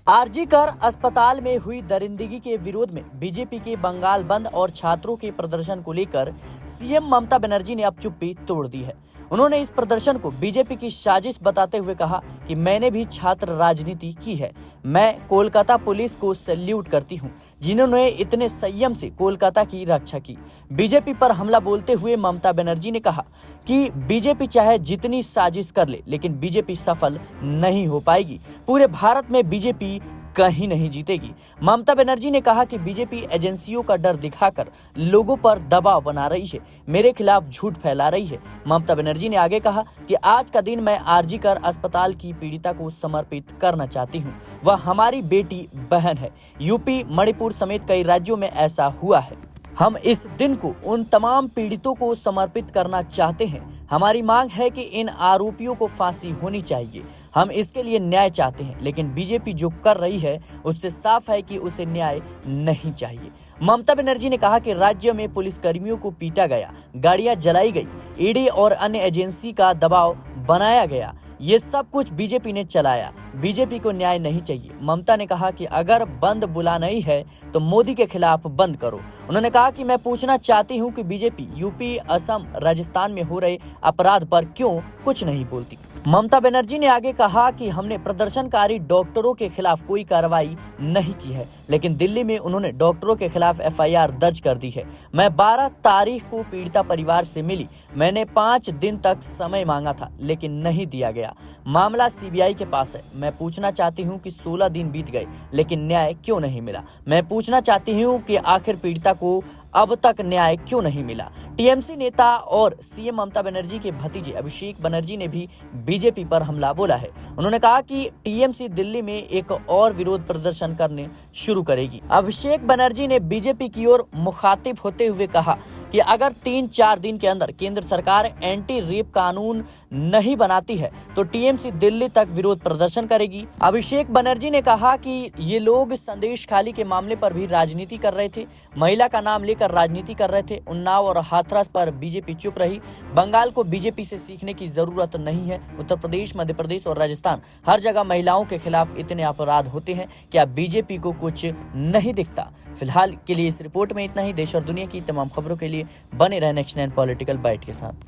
RG कर अस्पताल में हुई दरिंदगी के विरोध में बीजेपी के बंगाल बंद और छात्रों के प्रदर्शन को लेकर सीएम ममता बनर्जी ने अब चुप्पी तोड़ दी है। उन्होंने इस प्रदर्शन को बीजेपी की साजिश बताते हुए कहा कि मैंने भी छात्र राजनीति की है। मैं कोलकाता पुलिस को सैल्यूट करती हूं, जिन्होंने इतने संयम से कोलकाता की रक्षा की। बीजेपी पर हमला बोलते हुए ममता बनर्जी ने कहा कि बीजेपी चाहे जितनी साजिश कर ले, लेकिन बीजेपी सफल नहीं हो पाएगी। पूरे भारत में बीजेपी कहीं नहीं जीतेगी। ममता बनर्जी ने कहा कि बीजेपी एजेंसियों का डर दिखाकर लोगों पर दबाव बना रही है, मेरे खिलाफ झूठ फैला रही है। ममता बनर्जी ने आगे कहा कि आज का दिन मैं आरजी कर अस्पताल की पीड़िता को समर्पित करना चाहती हूं। वह हमारी बेटी बहन है। यूपी, मणिपुर समेत कई राज्यों में ऐसा हुआ है। हम इस दिन को उन तमाम पीड़ितों को समर्पित करना चाहते हैं। हमारी मांग है कि इन आरोपियों को फांसी होनी चाहिए। हम इसके लिए न्याय चाहते हैं, लेकिन बीजेपी जो कर रही है उससे साफ है कि उसे न्याय नहीं चाहिए। ममता बनर्जी ने कहा कि राज्य में पुलिसकर्मियों को पीटा गया, गाड़ियां जलाई गई, ईडी और अन्य एजेंसी का दबाव बनाया गया। ये सब कुछ बीजेपी ने चलाया। बीजेपी को न्याय नहीं चाहिए। ममता ने कहा कि अगर बंद बुला नहीं है तो मोदी के खिलाफ बंद करो। उन्होंने कहा कि मैं पूछना चाहती हूं कि बीजेपी यूपी, असम, राजस्थान में हो रहे अपराध पर क्यों कुछ नहीं बोलती। ममता बनर्जी ने आगे कहा कि हमने प्रदर्शनकारी डॉक्टरों के खिलाफ कोई कार्रवाई नहीं की है, लेकिन दिल्ली में उन्होंने डॉक्टरों के खिलाफ एफआईआर दर्ज कर दी है। मैं 12 तारीख को पीड़िता परिवार से मिली। मैंने 5 दिन तक समय मांगा था, लेकिन नहीं दिया गया। मामला सीबीआई के पास है। मैं पूछना चाहती हूं कि 16 दिन बीत गए, लेकिन न्याय क्यों नहीं मिला। मैं पूछना चाहती हूं कि आखिर पीड़िता को अब तक न्याय क्यों नहीं मिला। टीएमसी नेता और सीएम ममता बनर्जी के भतीजे अभिषेक बनर्जी ने भी बीजेपी पर हमला बोला है। उन्होंने कहा कि टीएमसी दिल्ली में एक और विरोध प्रदर्शन करने शुरू करेगी। अभिषेक बनर्जी ने बीजेपी की ओर मुखातिब होते हुए कहा कि अगर 3-4 दिन के अंदर केंद्र सरकार एंटी रेप कानून नहीं बनाती है तो टीएमसी दिल्ली तक विरोध प्रदर्शन करेगी। अभिषेक बनर्जी ने कहा कि ये लोग संदेश खाली के मामले पर भी राजनीति कर रहे थे, महिला का नाम लेकर राजनीति कर रहे थे। उन्नाव और हाथरस पर बीजेपी चुप रही। बंगाल को बीजेपी से सीखने की जरूरत नहीं है। उत्तर प्रदेश, मध्य प्रदेश और राजस्थान, हर जगह महिलाओं के खिलाफ इतने अपराध होते हैं, क्या बीजेपी को कुछ नहीं दिखता। फिलहाल के लिए इस रिपोर्ट में इतना ही। देश और दुनिया की तमाम खबरों के लिए बने रहे नेक्स्ट 9 पॉलिटिकल बाइट के साथ।